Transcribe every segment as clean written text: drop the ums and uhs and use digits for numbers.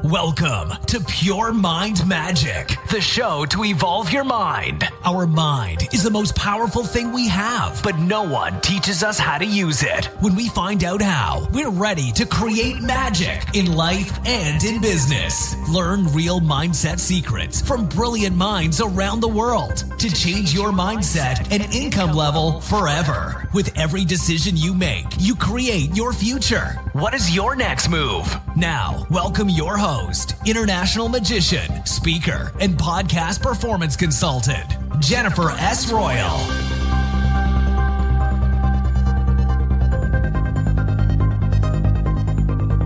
Welcome to Pure Mind Magic, the show to evolve your mind. Our mind is the most powerful thing we have, but no one teaches us how to use it. When we find out how, we're ready to create magic in life and in business. Learn real mindset secrets from brilliant minds around the world to change your mindset and income level forever. With every decision you make, you create your future. What is your next move? Now, welcome your host, international magician, speaker, and podcast performance consultant, Jennifer S. Royal.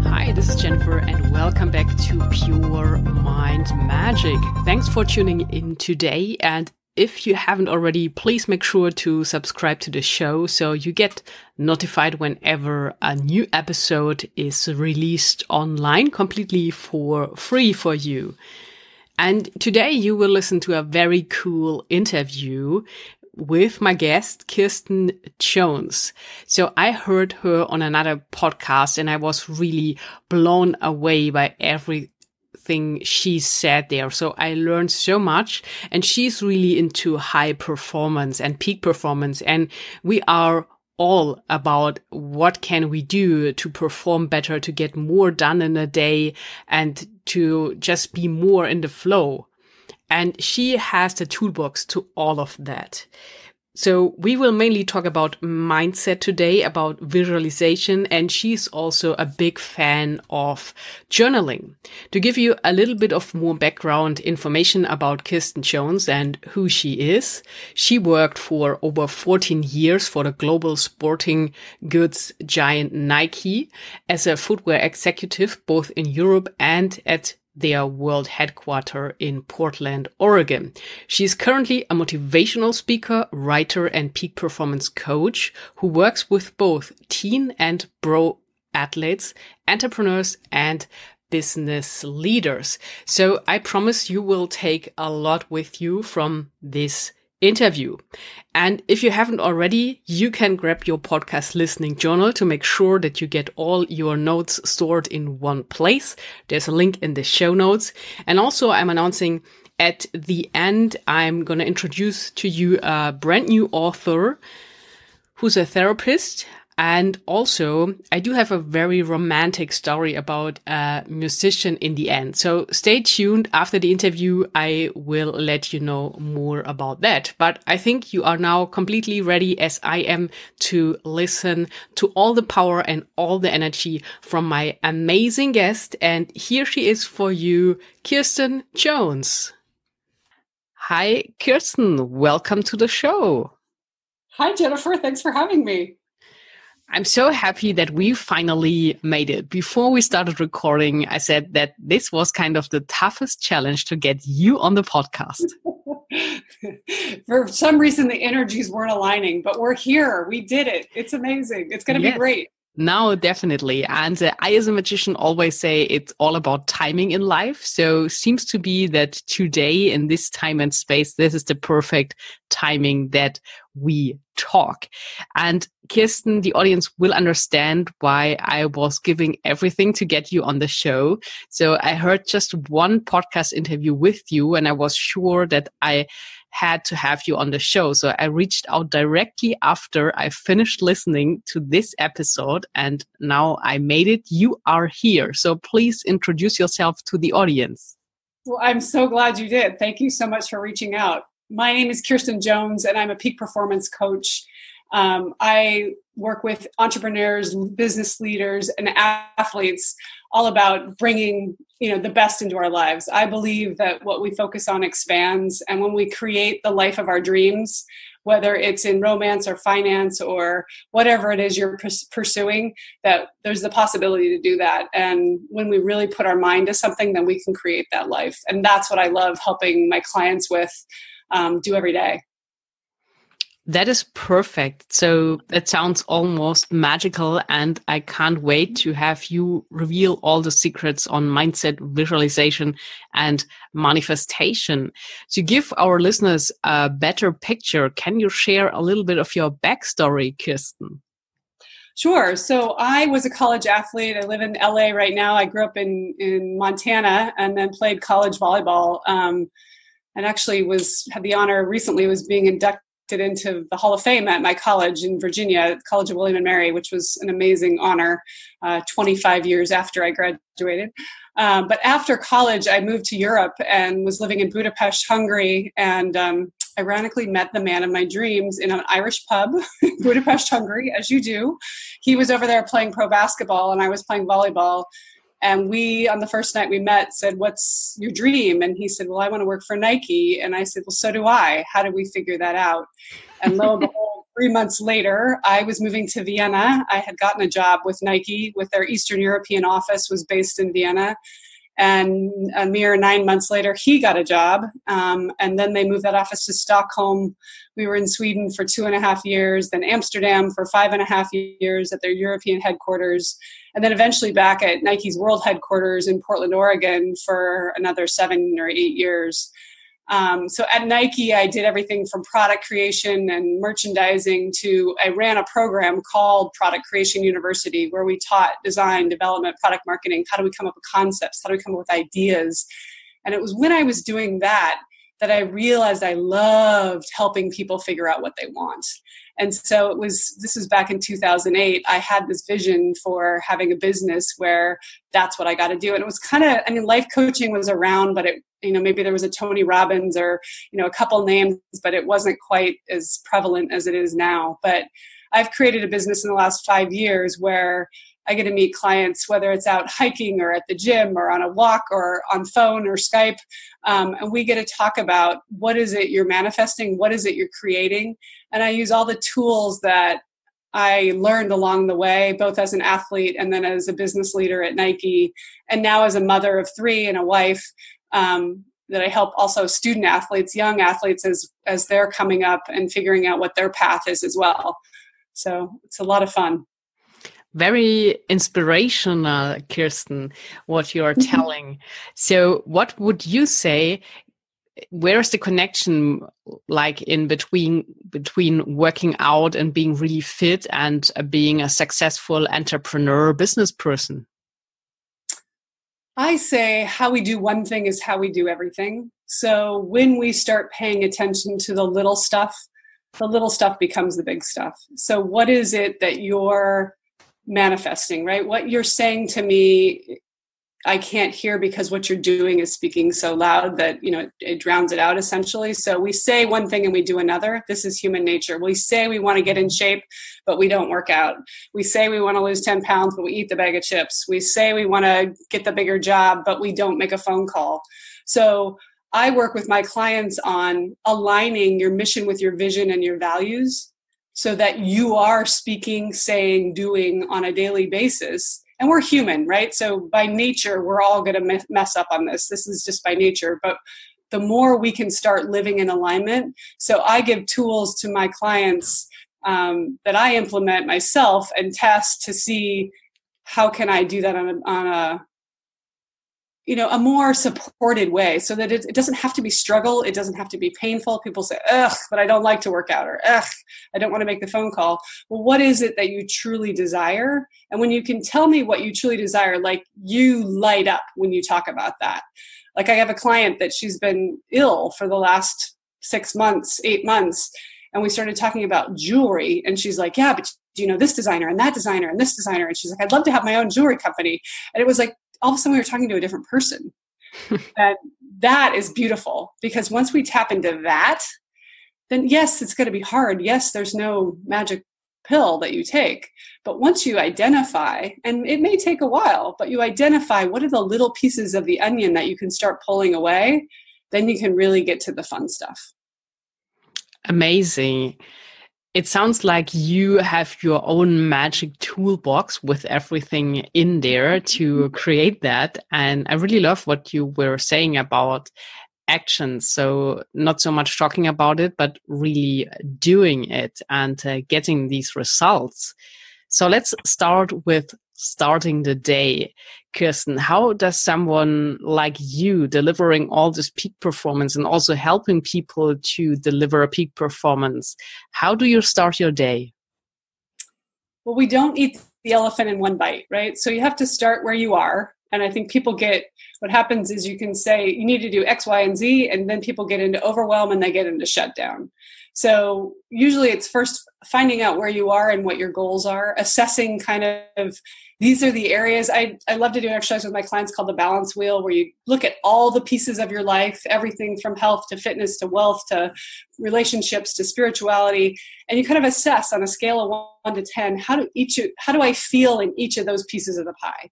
Hi, this is Jennifer, and welcome back to Pure Mind Magic. Thanks for tuning in today, and if you haven't already, please make sure to subscribe to the show so you get notified whenever a new episode is released online completely for free for you. And today you will listen to a very cool interview with my guest, Kirsten Jones. So I heard her on another podcast and I was really blown away by everything she said there. So I learned so much, and she's really into high performance and peak performance. And we are all about what can we do to perform better, to get more done in a day, and to just be more in the flow. And she has the toolbox to all of that. So we will mainly talk about mindset today, about visualization, and she's also a big fan of journaling. To give you a little bit of more background information about Kirsten Jones and who she is, she worked for over 14 years for the global sporting goods giant Nike as a footwear executive, both in Europe and at their world headquarters in Portland, Oregon. She's currently a motivational speaker, writer, and peak performance coach who works with both teen and pro athletes, entrepreneurs, and business leaders. So I promise you will take a lot with you from this interview. And if you haven't already, you can grab your podcast listening journal to make sure that you get all your notes stored in one place. There's a link in the show notes. And also I'm announcing at the end, I'm going to introduce to you a brand new author who's a therapist. And also, I do have a very romantic story about a musician in the end. So stay tuned. After the interview, I will let you know more about that. But I think you are now completely ready, as I am, to listen to all the power and all the energy from my amazing guest. And here she is for you, Kirsten Jones. Hi, Kirsten. Welcome to the show. Hi, Jennifer. Thanks for having me. I'm so happy that we finally made it. Before we started recording, I said that this was kind of the toughest challenge to get you on the podcast. For some reason, the energies weren't aligning, but we're here. We did it. It's amazing. It's going to be great. No, definitely. And I, as a magician, always say it's all about timing in life. So seems to be that today, in this time and space, this is the perfect timing that we talk. And Kirsten, the audience will understand why I was giving everything to get you on the show. So I heard just one podcast interview with you, and I was sure that I had to have you on the show. So I reached out directly after I finished listening to this episode, and now I made it. You are here. So please introduce yourself to the audience. Well, I'm so glad you did. Thank you so much for reaching out. My name is Kirsten Jones, and I'm a peak performance coach. I work with entrepreneurs, business leaders, and athletes, all about bringing, the best into our lives. I believe that what we focus on expands, and when we create the life of our dreams, whether it's in romance or finance or whatever it is you're pursuing, that there's the possibility to do that. And when we really put our mind to something, then we can create that life. And that's what I love helping my clients with do every day. That is perfect. So it sounds almost magical, and I can't wait to have you reveal all the secrets on mindset, visualization, and manifestation. To give our listeners a better picture, can you share a little bit of your backstory, Kirsten? Sure. So I was a college athlete. I live in LA right now. I grew up in Montana and then played college volleyball. And actually had the honor recently was being inducted into the Hall of Fame at my college in Virginia, College of William and Mary, which was an amazing honor 25 years after I graduated. But after college, I moved to Europe and was living in Budapest, Hungary, and ironically met the man of my dreams in an Irish pub in Budapest, Hungary, as you do. He was over there playing pro basketball and I was playing volleyball. And we, on the first night we met, said, "What's your dream?" And he said, "Well, I want to work for Nike." And I said, "Well, so do I. How did we figure that out?" And lo and behold, 3 months later, I was moving to Vienna. I had gotten a job with Nike, with their Eastern European office was based in Vienna. And a mere 9 months later, he got a job. And then they moved that office to Stockholm. We were in Sweden for 2.5 years, then Amsterdam for 5.5 years at their European headquarters, and then eventually back at Nike's world headquarters in Portland, Oregon for another 7 or 8 years. So at Nike, I did everything from product creation and merchandising to I ran a program called Product Creation University where we taught design, development, product marketing. How do we come up with concepts? How do we come up with ideas? And it was when I was doing that I realized I loved helping people figure out what they want. And so this was back in 2008. I had this vision for having a business where that's what I got to do. And it was kind of, life coaching was around, but maybe there was a Tony Robbins or, a couple names, but it wasn't quite as prevalent as it is now. But I've created a business in the last 5 years where I get to meet clients, whether it's out hiking or at the gym or on a walk or on phone or Skype. And we get to talk about what is it you're manifesting? What is it you're creating? And I use all the tools that I learned along the way, both as an athlete and then as a business leader at Nike. And now as a mother of 3 and a wife, that I help also student athletes, young athletes as they're coming up and figuring out what their path is as well. So it's a lot of fun. Very inspirational, Kirsten, what you're telling. So what would you say, where's the connection like in between working out and being really fit and being a successful entrepreneur business person? I say how we do one thing is how we do everything. So when we start paying attention to the little stuff becomes the big stuff. So what is it that you're manifesting, right? What you're saying to me, I can't hear because what you're doing is speaking so loud that, it drowns it out essentially. So we say one thing and we do another. This is human nature. We say we want to get in shape, but we don't work out. We say we want to lose 10 pounds, but we eat the bag of chips. We say we want to get the bigger job, but we don't make a phone call. So I work with my clients on aligning your mission with your vision and your values so that you are speaking, saying, doing on a daily basis. And we're human, right? So by nature, we're all going to mess up on this. This is just by nature. But the more we can start living in alignment. So I give tools to my clients that I implement myself and test to see how can I do that on a more supported way so that it doesn't have to be struggle. It doesn't have to be painful. People say, ugh, but I don't like to work out, or ugh, I don't want to make the phone call. Well, what is it that you truly desire? And when you can tell me what you truly desire, like you light up when you talk about that. Like I have a client that she's been ill for the last 6 months, 8 months. And we started talking about jewelry and she's like, yeah, but this designer and that designer and this designer. And she's like, I'd love to have my own jewelry company. And it was like, all of a sudden we were talking to a different person. And that is beautiful because once we tap into that, then yes, it's going to be hard. Yes, there's no magic pill that you take. But once you identify, and it may take a while, but you identify what are the little pieces of the onion that you can start pulling away, then you can really get to the fun stuff. Amazing. It sounds like you have your own magic toolbox with everything in there to create that. And I really love what you were saying about actions. So not so much talking about it, but really doing it and getting these results. So let's start with starting the day. Kirsten, how does someone like you delivering all this peak performance and also helping people to deliver a peak performance, how do you start your day? Well, we don't eat the elephant in one bite, right? So you have to start where you are. And I think people what happens is you can say you need to do X, Y, and Z, and then people get into overwhelm and they get into shutdown. So usually it's first finding out where you are and what your goals are, assessing kind of, these are the areas. I love to do an exercise with my clients called the balance wheel, where you look at all the pieces of your life, everything from health to fitness to wealth to relationships to spirituality. And you kind of assess on a scale of 1 to 10, how do I feel in each of those pieces of the pie?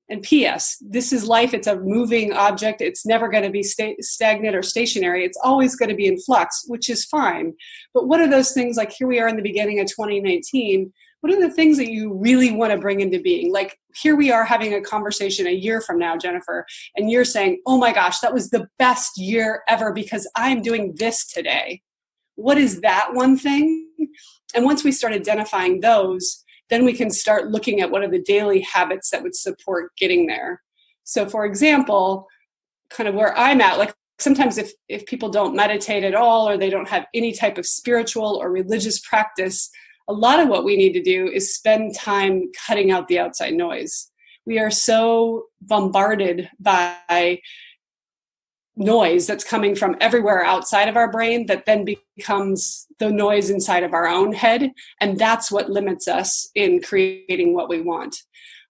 And P.S., this is life. It's a moving object. It's never going to be stagnant or stationary. It's always going to be in flux, which is fine. But what are those things, like here we are in the beginning of 2019, what are the things that you really want to bring into being? Like here we are having a conversation a year from now, Jennifer, and you're saying, oh my gosh, that was the best year ever because I'm doing this today. What is that one thing? And once we start identifying those, then we can start looking at what are the daily habits that would support getting there. So for example, kind of where I'm at, like sometimes if people don't meditate at all, or they don't have any type of spiritual or religious practice, a lot of what we need to do is spend time cutting out the outside noise. We are so bombarded by noise that's coming from everywhere outside of our brain that then becomes the noise inside of our own head. And that's what limits us in creating what we want.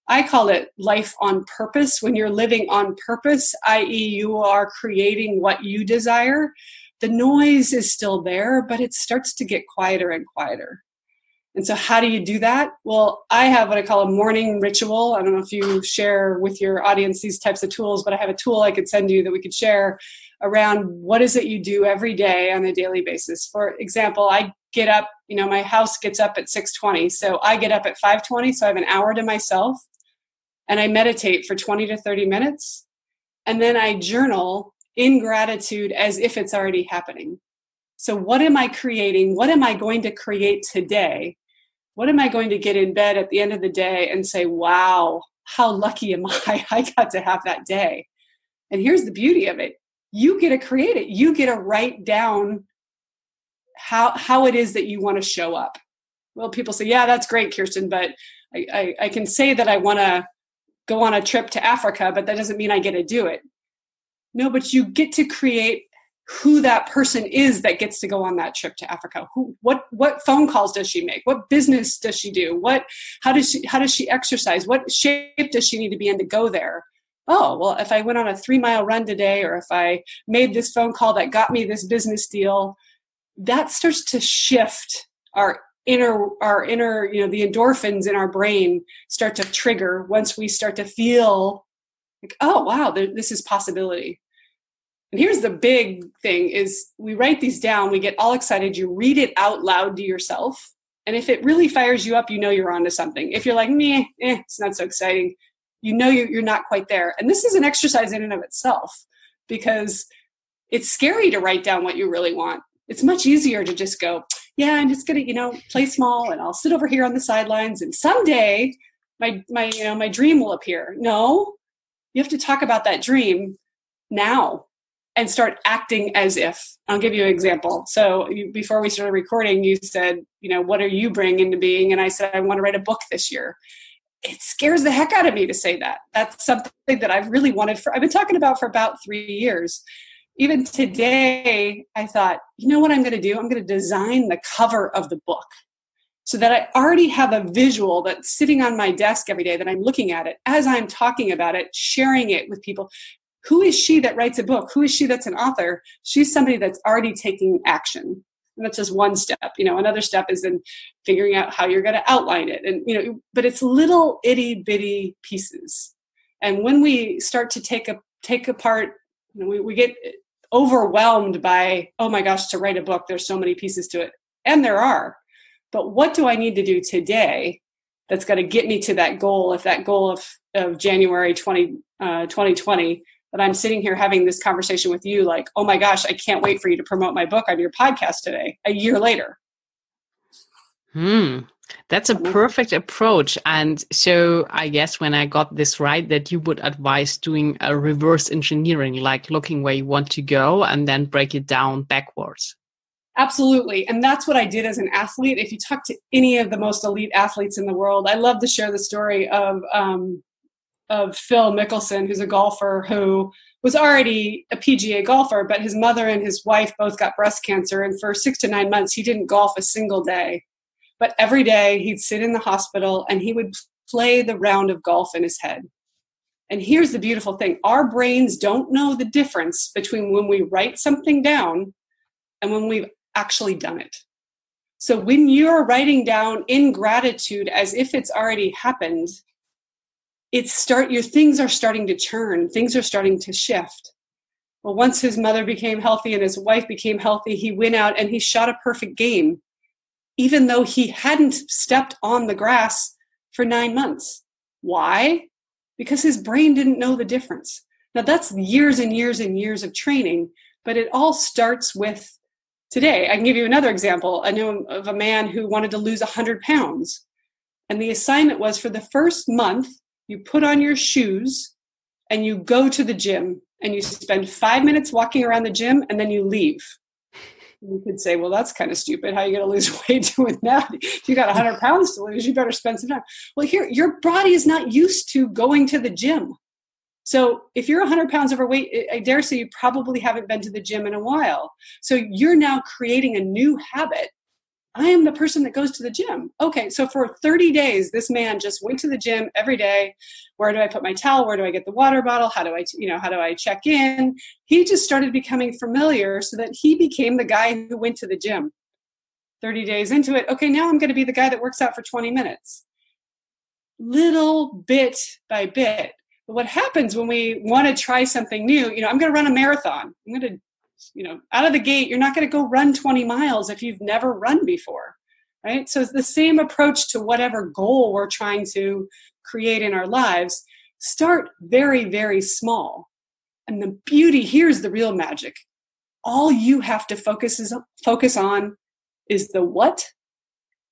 I call it life on purpose. When you're living on purpose, i.e. you are creating what you desire, the noise is still there, but it starts to get quieter and quieter. And so how do you do that? Well, I have what I call a morning ritual. I don't know if you share with your audience these types of tools, but I have a tool I could send you that we could share around what is it you do every day on a daily basis. For example, I get up, my house gets up at 6:20. So I get up at 5:20. So I have an hour to myself and I meditate for 20 to 30 minutes. And then I journal in gratitude as if it's already happening. So what am I creating? What am I going to create today? What am I going to get in bed at the end of the day and say, wow, how lucky am I got to have that day. And here's the beauty of it. You get to create it. You get to write down how it is that you want to show up. Well, people say, yeah, that's great, Kirsten, but I can say that I want to go on a trip to Africa, but that doesn't mean I get to do it. No, but you get to create who that person is that gets to go on that trip to Africa. What phone calls does she make? What business does she do? How does she exercise? What shape does she need to be in to go there? Oh, well, if I went on a 3-mile run today, or if I made this phone call that got me this business deal, that starts to shift our inner, the endorphins in our brain start to trigger once we start to feel like, oh, wow, this is possibility. And here's the big thing is we write these down, we get all excited, you read it out loud to yourself. And if it really fires you up, you're onto something. If you're like, meh, it's not so exciting, you're not quite there. And this is an exercise in and of itself, because it's scary to write down what you really want. It's much easier to just go, yeah, I'm just going to, play small, and I'll sit over here on the sidelines, and someday my dream will appear. No, you have to talk about that dream now and start acting as if. I'll give you an example. So before we started recording, you said, what are you bringing into being? And I said, I want to write a book this year. It scares the heck out of me to say that. That's something that I've really wanted I've been talking about for about 3 years. Even today, I thought, what I'm going to do? I'm going to design the cover of the book so that I already have a visual that's sitting on my desk every day that I'm looking at it as I'm talking about it, sharing it with people. Who is she that writes a book? Who is she that's an author? She's somebody that's already taking action. And that's just one step. Another step is then figuring out how you're going to outline it. And, but it's little itty bitty pieces. And when we start to take apart, we get overwhelmed by, oh my gosh, to write a book, there's so many pieces to it. And there are. But what do I need to do today that's going to get me to that goal? If that goal of January 2020, that I'm sitting here having this conversation with you, like, oh my gosh, I can't wait for you to promote my book on your podcast today, a year later. That's a perfect approach. And so I guess when I got this right, that you would advise doing a reverse engineering, like looking where you want to go and then break it down backwards. Absolutely. And that's what I did as an athlete. If you talk to any of the most elite athletes in the world, I love to share the story of Phil Mickelson, who's a golfer who was already a PGA golfer, but his mother and his wife both got breast cancer. And for 6 to 9 months, he didn't golf a single day. But every day he'd sit in the hospital and he would play the round of golf in his head. And here's the beautiful thing. Our brains don't know the difference between when we write something down and when we've actually done it. So when you're writing down in gratitude as if it's already happened, your things are starting to churn. Things are starting to shift. Well, once his mother became healthy and his wife became healthy, he went out and he shot a perfect game, even though he hadn't stepped on the grass for 9 months. Why? Because his brain didn't know the difference. Now that's years and years and years of training, but it all starts with today. I can give you another example. I know of a man who wanted to lose 100 pounds. And the assignment was for the first month, you put on your shoes and you go to the gym and you spend 5 minutes walking around the gym and then you leave. You could say, well, that's kind of stupid. How are you going to lose weight doing that? If you got 100 pounds to lose, you better spend some time. Well, here, your body is not used to going to the gym. So if you're 100 pounds overweight, I dare say you probably haven't been to the gym in a while. So you're now creating a new habit. I am the person that goes to the gym. Okay, so for 30 days, this man just went to the gym every day. Where do I put my towel? Where do I get the water bottle? How do I check in? He just started becoming familiar so that he became the guy who went to the gym. 30 days into it, okay, now I'm going to be the guy that works out for 20 minutes. Little bit by bit. But what happens when we want to try something new, I'm going to run a marathon. I'm going to out of the gate, you're not going to go run 20 miles if you've never run before, right? So it's the same approach to whatever goal we're trying to create in our lives. Start very, very small. And the beauty, here's the real magic. All you have to focus on is the what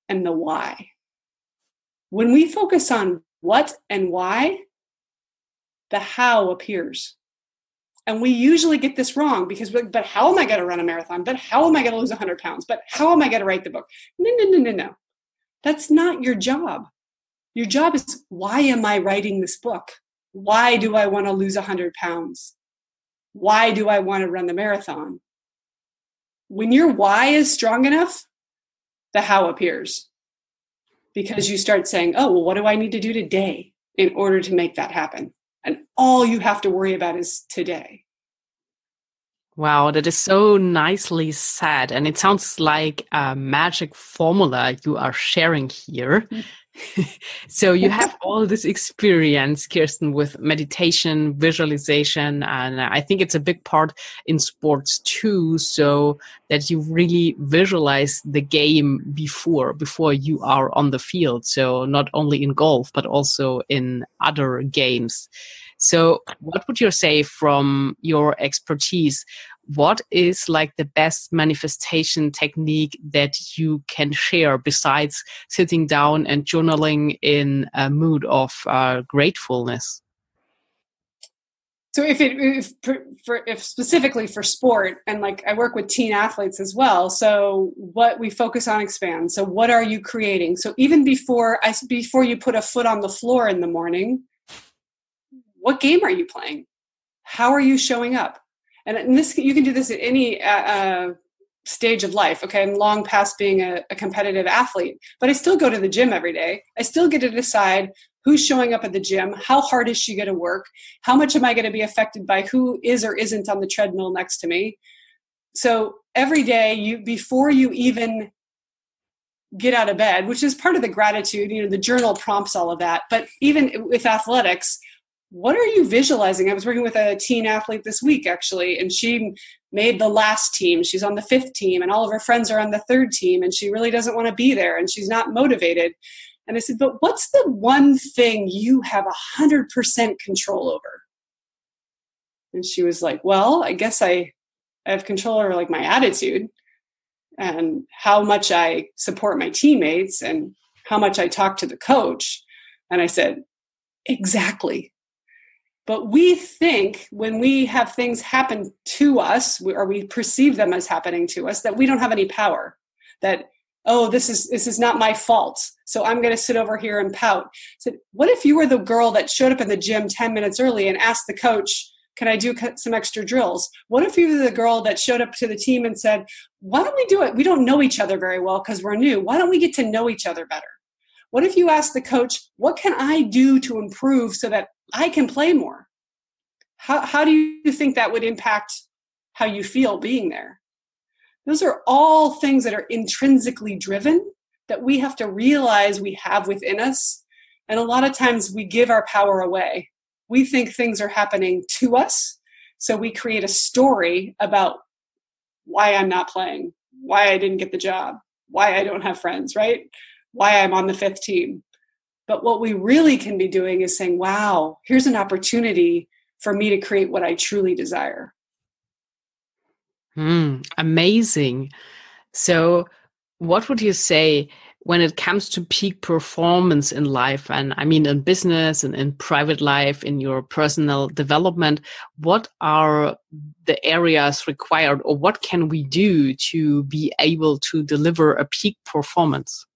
and the why. When we focus on what and why, the how appears. And we usually get this wrong because, but how am I going to run a marathon? But how am I going to lose 100 pounds? But how am I going to write the book? No. That's not your job. Your job is, why am I writing this book? Why do I want to lose 100 pounds? Why do I want to run the marathon? When your why is strong enough, the how appears. Because you start saying, oh, well, what do I need to do today in order to make that happen? And all you have to worry about is today. Wow, that is so nicely said. And it sounds like a magic formula you are sharing here. So you have all this experience, Kirsten, with meditation, visualization, and I think it's a big part in sports too, so that you really visualize the game before you are on the field. So not only in golf, but also in other games. So what would you say from your expertise? What is like the best manifestation technique that you can share besides sitting down and journaling in a mood of gratefulness? So if specifically for sport, and like I work with teen athletes as well, so what we focus on expands. So what are you creating? So even before you put a foot on the floor in the morning, what game are you playing? How are you showing up? And this, you can do this at any stage of life. Okay, I'm long past being a competitive athlete, but I still go to the gym every day. I still get to decide who's showing up at the gym. How hard is she going to work? How much am I going to be affected by who is or isn't on the treadmill next to me? So every day, before you even get out of bed, which is part of the gratitude, the journal prompts all of that. But even with athletics, what are you visualizing? I was working with a teen athlete this week, actually, and she made the last team. She's on the 5th team, and all of her friends are on the 3rd team, and she really doesn't want to be there, and she's not motivated. And I said, but what's the one thing you have 100% control over? And she was like, well, I guess I have control over like my attitude and how much I support my teammates and how much I talk to the coach. And I said, exactly. But we think when we have things happen to us, or we perceive them as happening to us, that we don't have any power. That, oh, this is not my fault, so I'm going to sit over here and pout. So what if you were the girl that showed up in the gym 10 minutes early and asked the coach, can I do some extra drills? What if you were the girl that showed up to the team and said, why don't we do it? We don't know each other very well because we're new. Why don't we get to know each other better? What if you asked the coach, what can I do to improve so that I can play more? How do you think that would impact how you feel being there? Those are all things that are intrinsically driven that we have to realize we have within us. And a lot of times we give our power away. We think things are happening to us. So we create a story about why I'm not playing, why I didn't get the job, why I don't have friends, right? Why I'm on the 5th team. But what we really can be doing is saying, wow, here's an opportunity for me to create what I truly desire. Amazing. So what would you say when it comes to peak performance in life, and I mean in business and in private life, in your personal development, what are the areas required, or what can we do to be able to deliver a peak performance?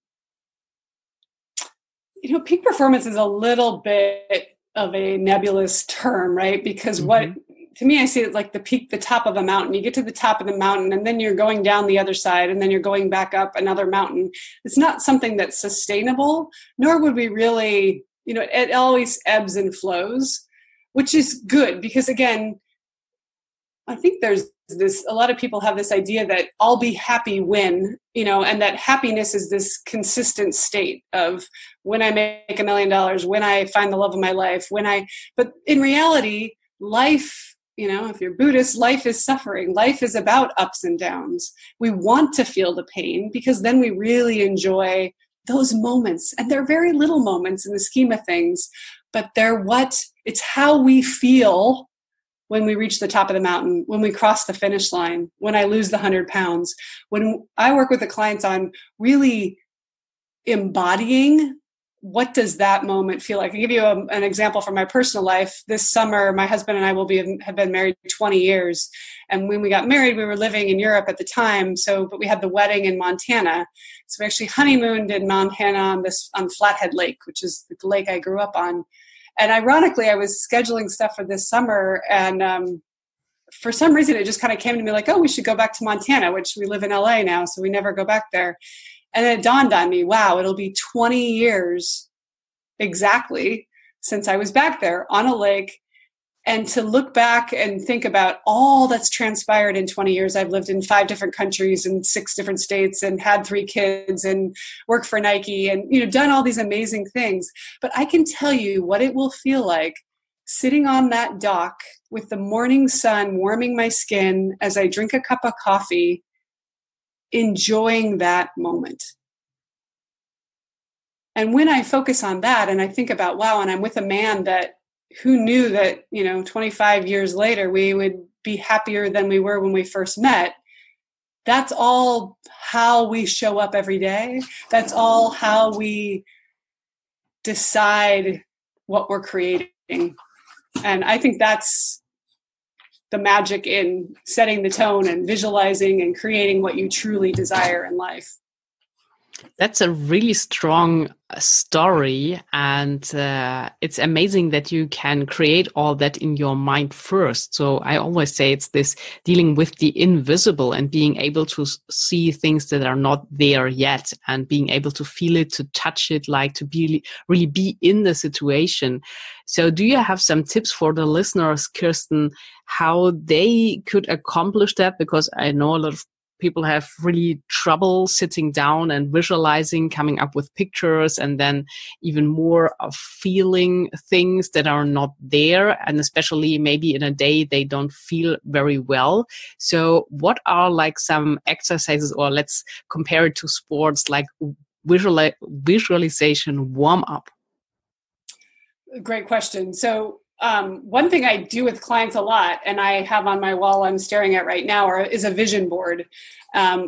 You know, peak performance is a little bit of a nebulous term, right? Because to me, I see it like the peak, the top of a mountain. You get to the top of the mountain and then you're going down the other side and then you're going back up another mountain. It's not something that's sustainable, nor would we really, you know, it always ebbs and flows, which is good because again, I think there's a lot of people have this idea that I'll be happy when, you know, and that happiness is this consistent state of when I make $1 million, when I find the love of my life, but in reality, life, you know, if you're Buddhist, life is suffering. Life is about ups and downs. We want to feel the pain because then we really enjoy those moments. And they're very little moments in the scheme of things, but it's how we feel when we reach the top of the mountain, when we cross the finish line, when I lose the 100 pounds. When I work with the clients on really embodying what does that moment feel like? I'll give you an example from my personal life. This summer, my husband and I have been married 20 years. And when we got married, we were living in Europe at the time. But we had the wedding in Montana. So we actually honeymooned in Montana on Flathead Lake, which is the lake I grew up on. And ironically, I was scheduling stuff for this summer. And for some reason, it just kind of came to me like, oh, we should go back to Montana, which we live in LA now. So we never go back there. And it dawned on me, wow, it'll be 20 years exactly since I was back there on a lake. And to look back and think about all that's transpired in 20 years, I've lived in 5 different countries and 6 different states and had 3 kids and worked for Nike and, you know, done all these amazing things. But I can tell you what it will feel like sitting on that dock with the morning sun warming my skin as I drink a cup of coffee, enjoying that moment. And when I focus on that and I think about, wow, and I'm with a man that who knew that, you know, 25 years later, we would be happier than we were when we first met. That's all how we show up every day. That's all how we decide what we're creating. And I think that's the magic in setting the tone and visualizing and creating what you truly desire in life. That's a really strong story, and it's amazing that you can create all that in your mind first. So I always say it's this dealing with the invisible and being able to see things that are not there yet and being able to feel it, to touch it, like to really be in the situation. So do you have some tips for the listeners, Kirsten, how they could accomplish that? Because I know a lot of people have really trouble sitting down and visualizing, coming up with pictures, and then even more of feeling things that are not there. And especially maybe in a day they don't feel very well. So what are like some exercises, or let's compare it to sports, like visualization warm up? Great question. So one thing I do with clients a lot, and I have on my wall I'm staring at right now, is a vision board,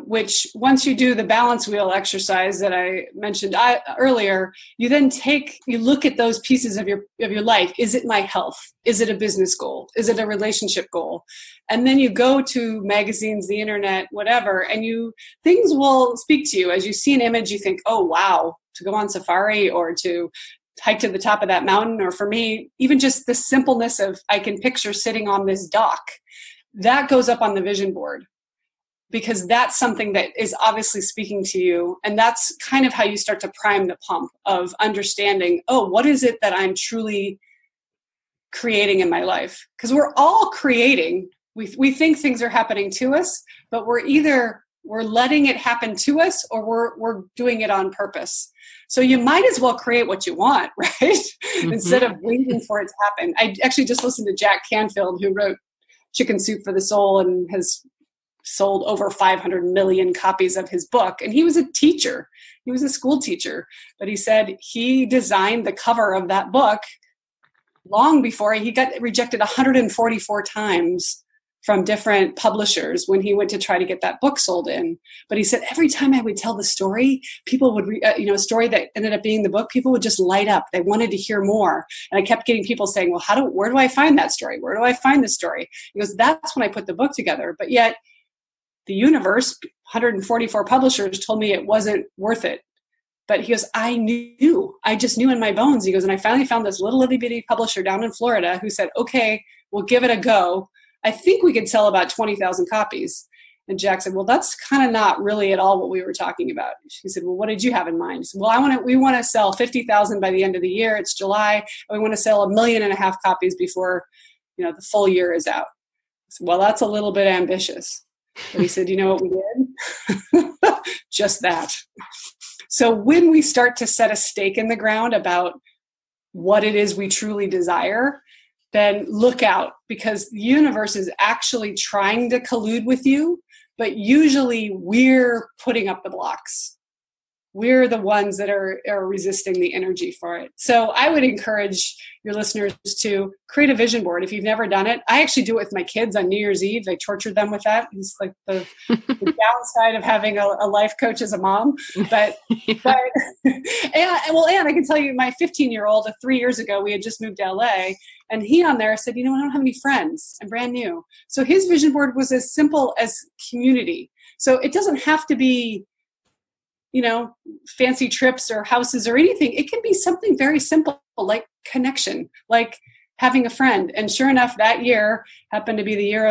which once you do the balance wheel exercise that I mentioned earlier, you then you look at those pieces of your life. Is it my health? Is it a business goal? Is it a relationship goal? And then you go to magazines, the internet, whatever, and things will speak to you. As you see an image, you think, oh, wow, to go on safari or to hike to the top of that mountain, or for me, even just the simpleness of I can picture sitting on this dock, that goes up on the vision board because that's something that is obviously speaking to you. And that's kind of how you start to prime the pump of understanding, oh, what is it that I'm truly creating in my life? Because we're all creating. We think things are happening to us, but we're letting it happen to us or we're doing it on purpose. So you might as well create what you want, right? Mm-hmm. Instead of waiting for it to happen. I actually just listened to Jack Canfield, who wrote Chicken Soup for the Soul and has sold over 500 million copies of his book. And he was a teacher. He was a school teacher. But he said he designed the cover of that book long before he got rejected 144 times from different publishers when he went to try to get that book sold in. But he said, every time I would tell the story, people would, a story that ended up being the book, people would just light up. They wanted to hear more. And I kept getting people saying, well, where do I find that story? Where do I find this story? He goes, that's when I put the book together. But yet the universe, 144 publishers told me it wasn't worth it. But he goes, I just knew in my bones. He goes, and I finally found this little itty bitty publisher down in Florida who said, okay, we'll give it a go. I think we could sell about 20,000 copies. And Jack said, well, that's kind of not really at all what we were talking about. She said, well, what did you have in mind? He said, well, we want to sell 50,000 by the end of the year. It's July. And we want to sell 1.5 million copies before, the full year is out. I said, well, that's a little bit ambitious. But he said, you know what we did? Just that. So when we start to set a stake in the ground about what it is we truly desire, then look out, because the universe is actually trying to collude with you, but usually we're putting up the blocks. We're the ones that are resisting the energy for it. So I would encourage your listeners to create a vision board. If you've never done it, I actually do it with my kids on New Year's Eve. I tortured them with that. It's like the downside of having a life coach as a mom. But and I can tell you, my 15-year-old, 3 years ago, we had just moved to LA, and he on there said, I don't have any friends. I'm brand new. So his vision board was as simple as community. So it doesn't have to be fancy trips or houses or anything. It can be something very simple, like connection, like having a friend. And sure enough, that year happened to be the year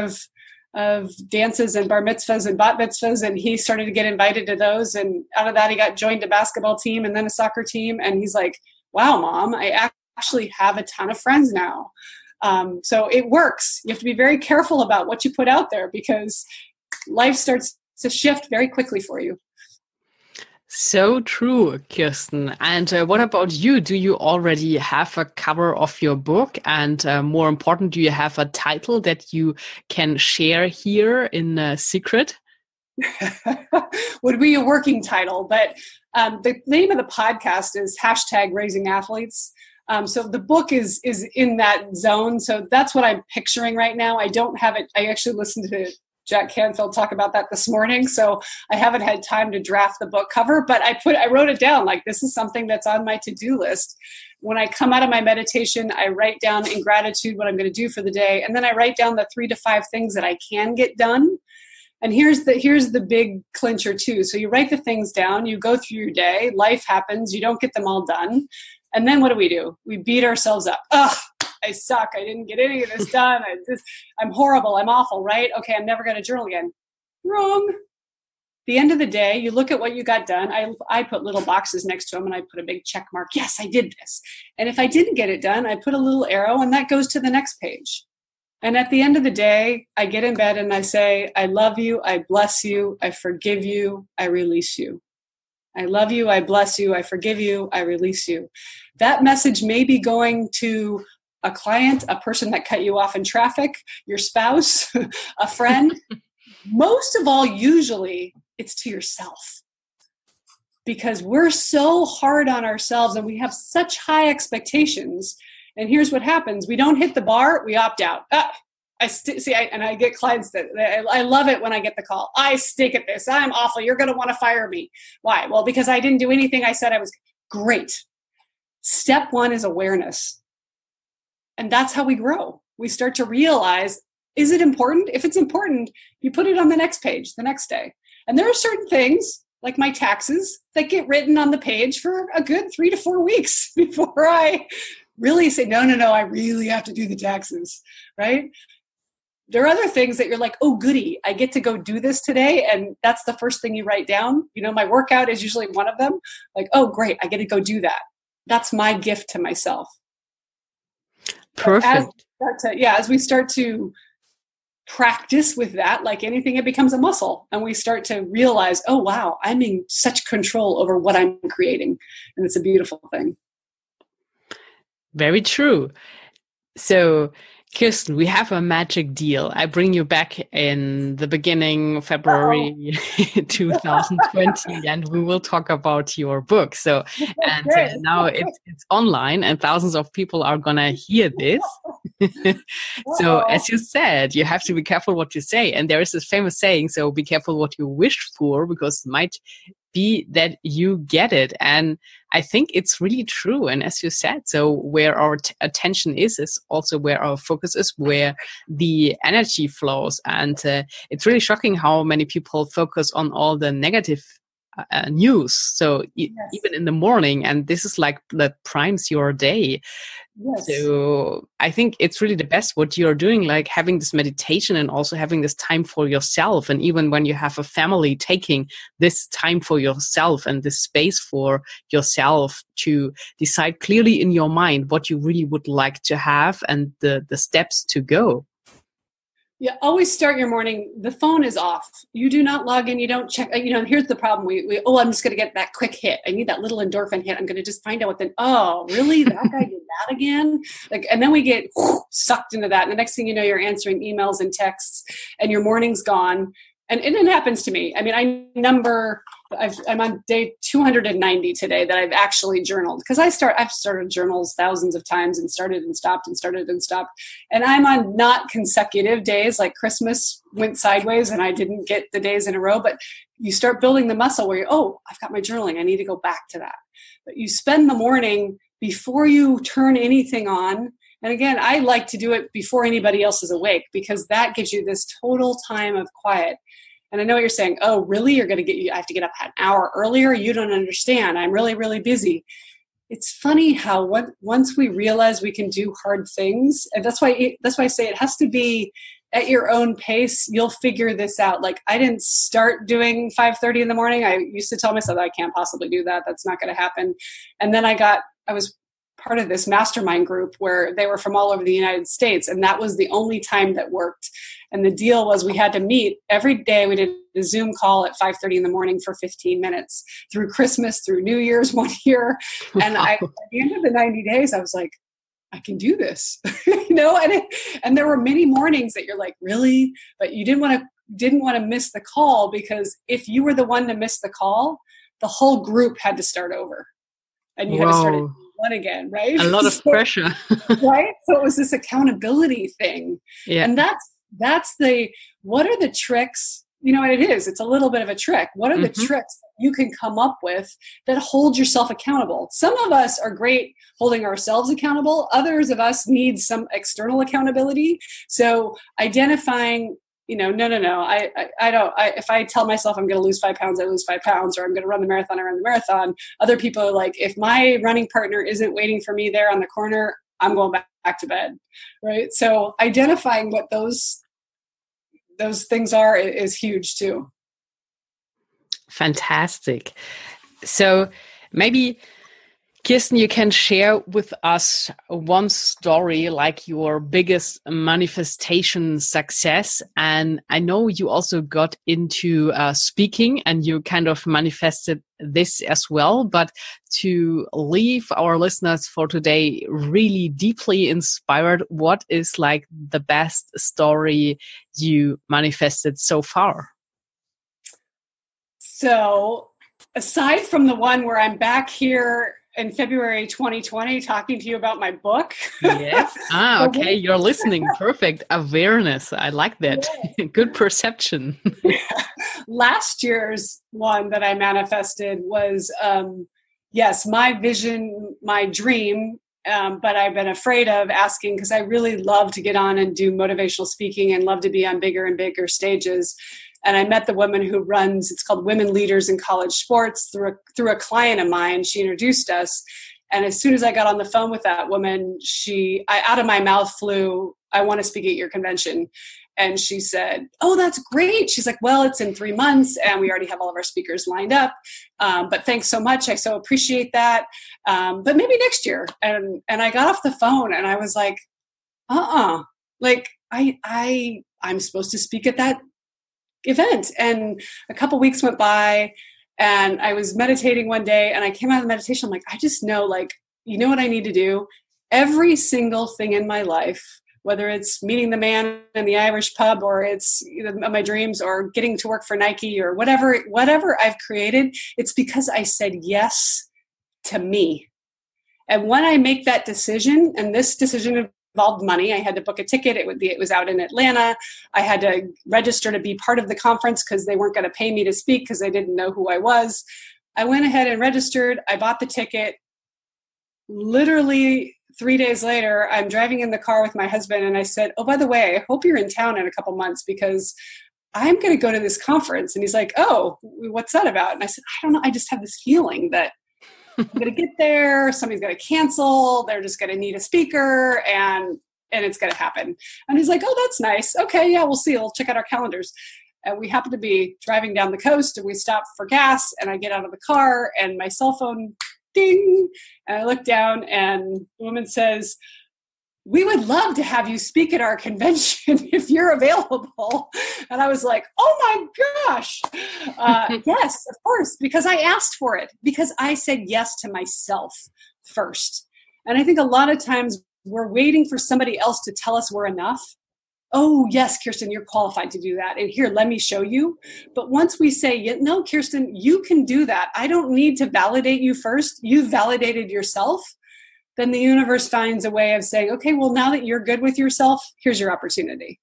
of dances and bar mitzvahs and bat mitzvahs. And he started to get invited to those. And out of that, he got joined a basketball team and then a soccer team. And he's like, wow, Mom, I actually have a ton of friends now. So it works. You have to be very careful about what you put out there, because life starts to shift very quickly for you. So true, Kirsten. And what about you? Do you already have a cover of your book? And more important, do you have a title that you can share here in secret? Would be a working title, but the name of the podcast is #RaisingAthletes. So the book is in that zone. So that's what I'm picturing right now. I don't have it. I actually listened to Jack Canfield talk about that this morning. So I haven't had time to draft the book cover, but I wrote it down. Like, this is something that's on my to-do list. When I come out of my meditation, I write down in gratitude what I'm going to do for the day. And then I write down the 3 to 5 things that I can get done. And here's the big clincher too. So you write the things down, you go through your day, life happens, you don't get them all done. And then what do? We beat ourselves up. Ugh, I suck. I didn't get any of this done. I'm horrible. I'm awful, right? Okay, I'm never going to journal again. Wrong. The end of the day, you look at what you got done. I put little boxes next to them, and I put a big check mark. Yes, I did this. And if I didn't get it done, I put a little arrow, and that goes to the next page. And at the end of the day, I get in bed and I say, I love you. I bless you. I forgive you. I release you. I love you. I bless you. I forgive you. I release you. That message may be going to a client, a person that cut you off in traffic, your spouse, a friend. Most of all, usually it's to yourself, because we're so hard on ourselves and we have such high expectations. And here's what happens. We don't hit the bar, we opt out. I get clients that I love it when I get the call. I stink at this. I'm awful. You're going to want to fire me. Why? Well, because I didn't do anything I said I was. Great. Step one is awareness. And that's how we grow. We start to realize, is it important? If it's important, you put it on the next page the next day. And there are certain things, like my taxes, that get written on the page for a good 3 to 4 weeks before I really say, no, I really have to do the taxes, right? There are other things that you're like, oh, goody, I get to go do this today. And that's the first thing you write down. My workout is usually one of them. Like, oh, great, I get to go do that. That's my gift to myself. Perfect. As we start to practice with that, like anything, it becomes a muscle. And we start to realize, oh, wow, I'm in such control over what I'm creating. And it's a beautiful thing. Very true. So, Kirsten, we have a magic deal. I bring you back in the beginning of February 2020, and we will talk about your book. So, and now it's online, and thousands of people are gonna hear this. So, as you said, you have to be careful what you say. And there is this famous saying: "So be careful what you wish for, because it might be that you get it." And I think it's really true. And as you said, so where our attention is also where our focus is, where the energy flows. And it's really shocking how many people focus on all the negative news. So even in the morning, and this is like that primes your day. Yes. So I think it's really the best what you're doing, like having this meditation and also having this time for yourself. And even when you have a family, taking this time for yourself and this space for yourself to decide clearly in your mind what you really would like to have and the steps to go. Yeah, always start your morning. The phone is off. You do not log in. You don't check. Here's the problem. I'm just going to get that quick hit. I need that little endorphin hit. I'm going to just find out what oh, really? That guy did that again? And then we get sucked into that. And the next thing you know, you're answering emails and texts and your morning's gone. And it happens to me. I mean, I'm on day 290 today that I've actually journaled, because I've started journals thousands of times and started and stopped and started and stopped. And I'm on not consecutive days, like Christmas went sideways and I didn't get the days in a row, but you start building the muscle where I've got my journaling. I need to go back to that. But you spend the morning before you turn anything on. And again, I like to do it before anybody else is awake, because that gives you this total time of quiet. And I know what you're saying. Oh, really? I have to get up an hour earlier? You don't understand. I'm really, really busy. It's funny how once we realize we can do hard things, and that's why I say it has to be at your own pace. You'll figure this out. Like, I didn't start doing 5:30 in the morning. I used to tell myself I can't possibly do that. That's not going to happen. And then I was part of this mastermind group where they were from all over the United States. And that was the only time that worked. And the deal was we had to meet every day. We did a Zoom call at 5:30 in the morning for 15 minutes through Christmas, through New Year's one year. And at the end of the 90 days, I was like, I can do this, and there were many mornings that you're like, really? But you didn't want to miss the call, because if you were the one to miss the call, the whole group had to start over. And you had to start at one again, right? A lot of pressure. Right? So it was this accountability thing. Yeah. And that's what are the tricks? You know what it is? It's a little bit of a trick. What are the tricks that you can come up with that hold yourself accountable? Some of us are great holding ourselves accountable. Others of us need some external accountability. So identifying, no. I don't. If I tell myself I'm going to lose 5 pounds, I lose 5 pounds, or I'm going to run the marathon, I run the marathon. Other people are like, if my running partner isn't waiting for me there on the corner, I'm going back to bed, right? So identifying what those things are is huge too. Fantastic. So maybe, Kirsten, you can share with us one story, like your biggest manifestation success. And I know you also got into speaking, and you kind of manifested this as well. But to leave our listeners for today really deeply inspired, what is like the best story you manifested so far? So aside from the one where I'm back here in February 2020 talking to you about my book. Yes. Okay. You're listening. Perfect. Awareness. I like that. Yeah. Good perception. Last year's one that I manifested was, yes, my vision, my dream, but I've been afraid of asking because I really love to get on and do motivational speaking and love to be on bigger and bigger stages. And I met the woman who runs, it's called Women Leaders in College Sports, through a client of mine. She introduced us. And as soon as I got on the phone with that woman, out of my mouth flew, I want to speak at your convention. And she said, oh, that's great. She's like, well, it's in 3 months and we already have all of our speakers lined up. But thanks so much. I so appreciate that. But maybe next year. And I got off the phone and I was like, like I'm supposed to speak at that event. And a couple weeks went by and I was meditating one day and I came out of the meditation. I'm like, I just know, like, you know what I need to do? Every single thing in my life, whether it's meeting the man in the Irish pub or it's my dreams or getting to work for Nike or whatever I've created, it's because I said yes to me. And when I make that decision, and this decision involved money, I had to book a ticket. It was out in Atlanta. I had to register to be part of the conference because they weren't going to pay me to speak because they didn't know who I was. I went ahead and registered. I bought the ticket. Literally 3 days later, I'm driving in the car with my husband and I said, oh, by the way, I hope you're in town in a couple months because I'm going to go to this conference. And he's like, oh, what's that about? And I said, I don't know. I just have this feeling that I'm going to get there. Somebody's going to cancel. They're just going to need a speaker and it's going to happen. And he's like, oh, that's nice. Okay. Yeah, we'll see. We'll check out our calendars. And we happen to be driving down the coast and we stop for gas and I get out of the car and my cell phone ding. And I look down and the woman says, we would love to have you speak at our convention if you're available. And I was like, oh my gosh. Yes, of course, because I asked for it, because I said yes to myself first. And I think a lot of times we're waiting for somebody else to tell us we're enough. Oh, yes, Kirsten, you're qualified to do that. And here, let me show you. But once we say, no, Kirsten, you can do that. I don't need to validate you first. You've validated yourself. Then the universe finds a way of saying, okay, well, now that you're good with yourself, here's your opportunity.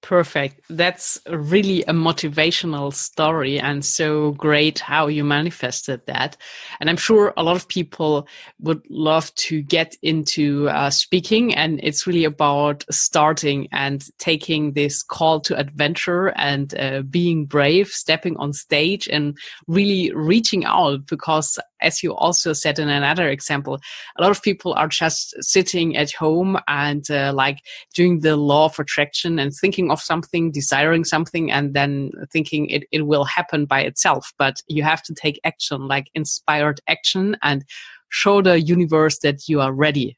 Perfect. That's really a motivational story and so great how you manifested that. And I'm sure a lot of people would love to get into speaking, and it's really about starting and taking this call to adventure and being brave, stepping on stage and really reaching out, because as you also said in another example, a lot of people are just sitting at home and like doing the law of attraction and thinking of something, desiring something, and then thinking it will happen by itself. But you have to take action, like inspired action, and show the universe that you are ready.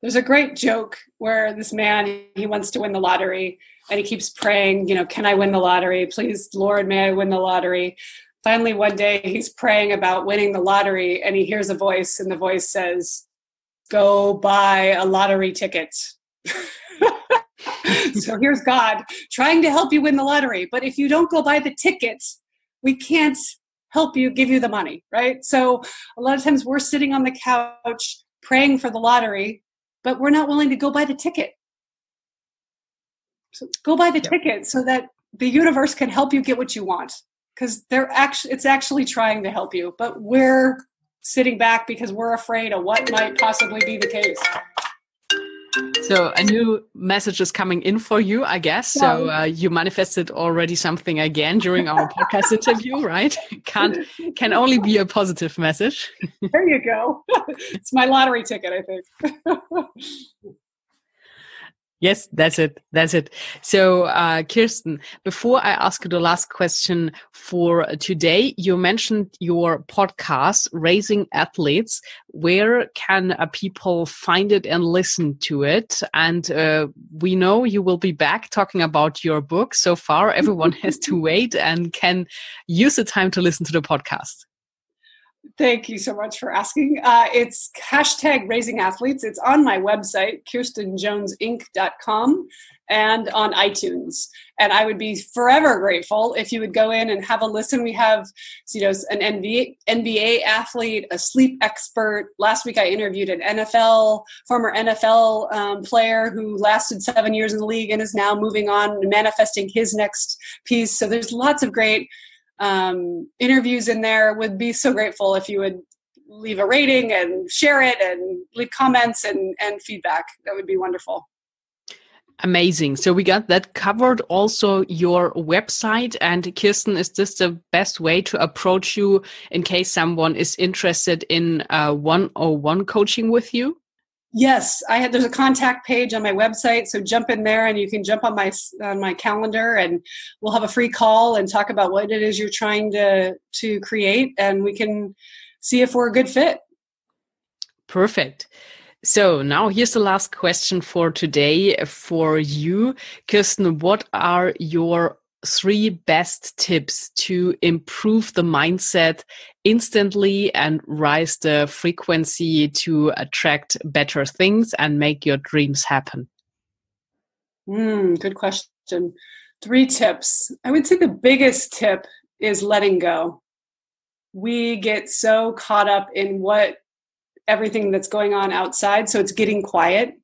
There's a great joke where this man, he wants to win the lottery and he keeps praying, can I win the lottery? Please, Lord, may I win the lottery? Finally, one day he's praying about winning the lottery and he hears a voice and the voice says, go buy a lottery ticket. So here's God trying to help you win the lottery. But if you don't go buy the tickets, we can't help you, give you the money, right? So a lot of times we're sitting on the couch praying for the lottery, but we're not willing to go buy the ticket. So go buy the ticket so that the universe can help you get what you want. Because it's actually trying to help you, but we're sitting back because we're afraid of what might possibly be the case. So a new message is coming in for you, I guess. So you manifested already something again during our podcast interview, right? Can only be a positive message. There you go. It's my lottery ticket, I think. Yes, that's it. That's it. So, Kirsten, before I ask you the last question for today, you mentioned your podcast, Raising Athletes. Where can people find it and listen to it? And we know you will be back talking about your book. So far, everyone has to wait and can use the time to listen to the podcast. Thank you so much for asking. It's hashtag Raising Athletes. It's on my website, kirstenjonesinc.com, and on iTunes. And I would be forever grateful if you would go in and have a listen. We have, an NBA athlete, a sleep expert. Last week I interviewed an former NFL player who lasted 7 years in the league and is now moving on and manifesting his next piece. So there's lots of great interviews in there. Would be so grateful if you would leave a rating and share it and leave comments and feedback. That would be wonderful. Amazing. So we got that covered. Also your website. And Kirsten, is this the best way to approach you in case someone is interested in one-on-one coaching with you? Yes, there's a contact page on my website, so jump in there and you can jump on my calendar, and we'll have a free call and talk about what it is you're trying to create, and we can see if we're a good fit. Perfect. So now here's the last question for today for you, Kirsten. What are your 3 best tips to improve the mindset instantly and rise the frequency to attract better things and make your dreams happen? Good question. 3 tips. I would say the biggest tip is letting go. We get so caught up in everything that's going on outside. So it's getting quiet,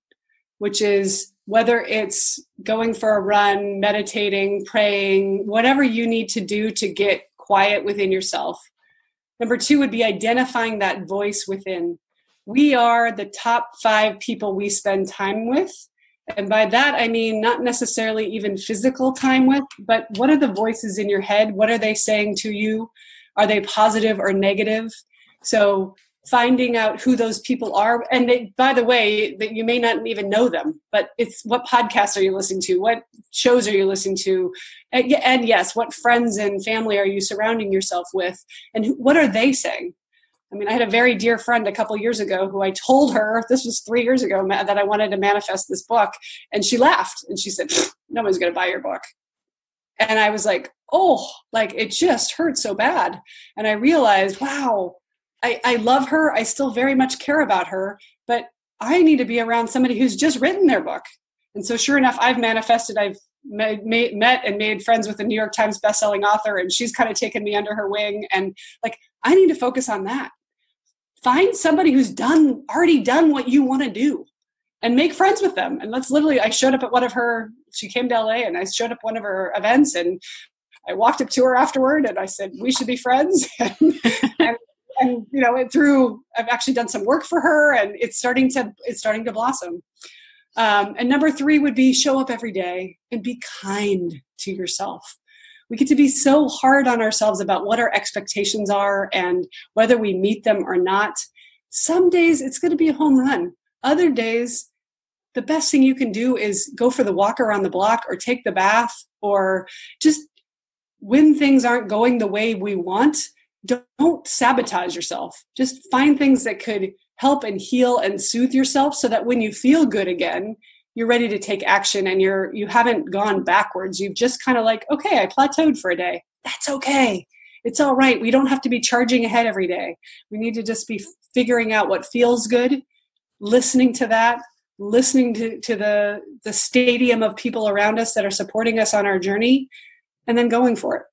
which is whether it's going for a run, meditating, praying, whatever you need to do to get quiet within yourself. Number 2 would be identifying that voice within. We are the top 5 people we spend time with. And by that, I mean not necessarily even physical time with, but what are the voices in your head? What are they saying to you? Are they positive or negative? So finding out who those people are. And by the way, that you may not even know them, but it's what podcasts are you listening to? What shows are you listening to? And yes, what friends and family are you surrounding yourself with? And what are they saying? I mean, I had a very dear friend a couple of years ago who I told her, this was 3 years ago, that I wanted to manifest this book. And she laughed and she said, no one's going to buy your book. And I was like, it just hurt so bad. And I realized, wow, I love her. I still very much care about her, but I need to be around somebody who's just written their book. And so sure enough, I've manifested. I've met and made friends with a New York Times bestselling author, and she's kind of taken me under her wing. And I need to focus on that. Find somebody who's already done what you want to do and make friends with them. And I showed up at she came to LA and I showed up at one of her events and I walked up to her afterward and I said, we should be friends. And I've actually done some work for her, and it's starting to blossom. And number 3 would be show up every day and be kind to yourself. We get to be so hard on ourselves about what our expectations are and whether we meet them or not. Some days it's going to be a home run. Other days, the best thing you can do is go for the walk around the block or take the bath, or just when things aren't going the way we want, don't sabotage yourself. Just find things that could help and heal and soothe yourself so that when you feel good again, you're ready to take action and you haven't gone backwards. You've just kind of okay, I plateaued for a day. That's okay. It's all right. We don't have to be charging ahead every day. We need to just be figuring out what feels good, listening to that, listening to the stadium of people around us that are supporting us on our journey, and then going for it.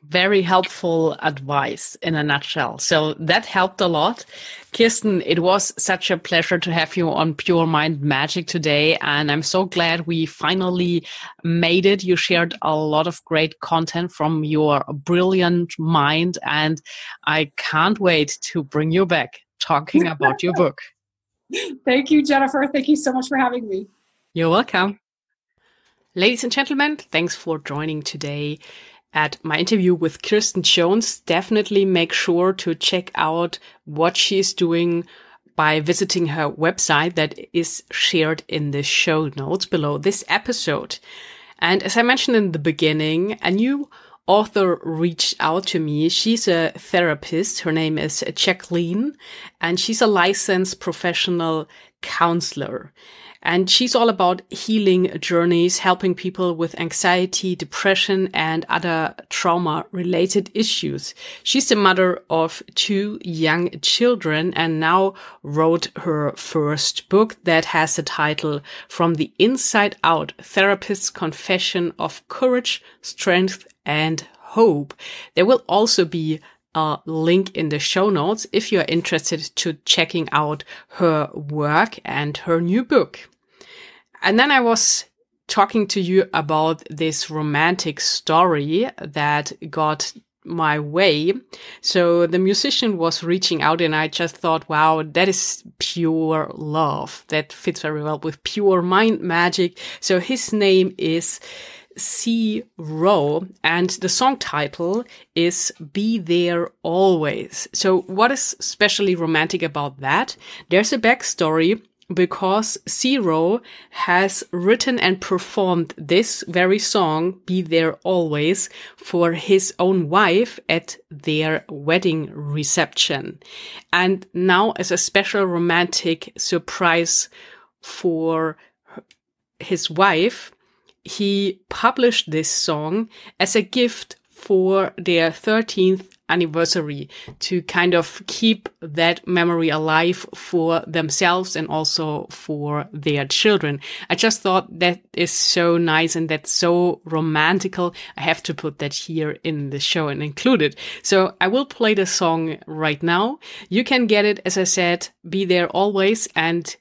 Very helpful advice in a nutshell. So that helped a lot. Kirsten, it was such a pleasure to have you on Pure Mind Magic today. And I'm so glad we finally made it. You shared a lot of great content from your brilliant mind. And I can't wait to bring you back talking about your book. Thank you, Jennifer. Thank you so much for having me. You're welcome. Ladies and gentlemen, thanks for joining today at my interview with Kirsten Jones. Definitely make sure to check out what she's doing by visiting her website that is shared in the show notes below this episode. And as I mentioned in the beginning, a new author reached out to me. She's a therapist. Her name is Jaqueline, and she's a licensed professional counselor. And she's all about healing journeys, helping people with anxiety, depression, and other trauma-related issues. She's the mother of 2 young children and now wrote her first book that has the title From the Inside Out, Therapist's Confession of Courage, Strength and Hope. There will also be a link in the show notes if you're interested to checking out her work and her new book. And then I was talking to you about this romantic story that got my way. So the musician was reaching out and I just thought, wow, that is pure love. That fits very well with Pure Mind Magic. So his name is C-RHO and the song title is Be There Always. So what is especially romantic about that? There's a backstory because C-RHO has written and performed this very song, Be There Always, for his own wife at their wedding reception. And now as a special romantic surprise for his wife, he published this song as a gift for their 13th anniversary to kind of keep that memory alive for themselves and also for their children. I just thought that is so nice and that's so romantical. I have to put that here in the show and include it. So I will play the song right now. You can get it, as I said, Be There Always. And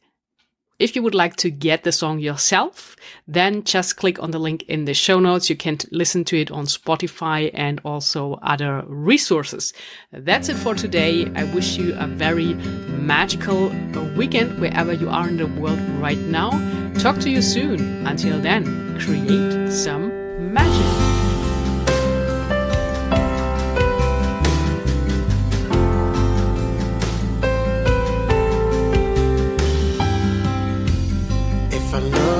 if you would like to get the song yourself, then just click on the link in the show notes. You can listen to it on Spotify and also other resources. That's it for today. I wish you a very magical weekend wherever you are in the world right now. Talk to you soon. Until then, create some magic.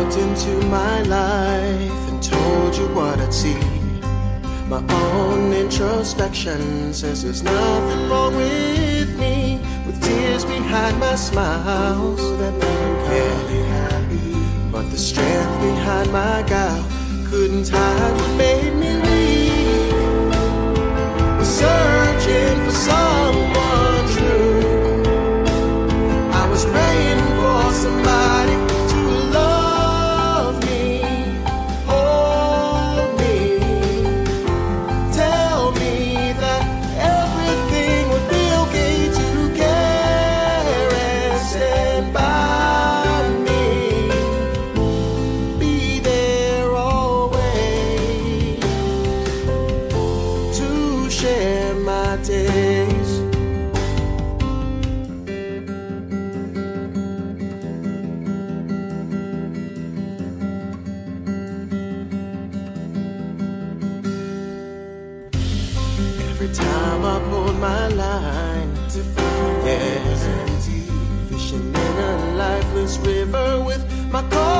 Into my life and told you what I'd see. My own introspection says there's nothing wrong with me, with tears behind my smile, so that melancholy happy. But the strength behind my guile couldn't hide what made me weak. Was searching for someone true. I was praying for somebody to love. River with my car.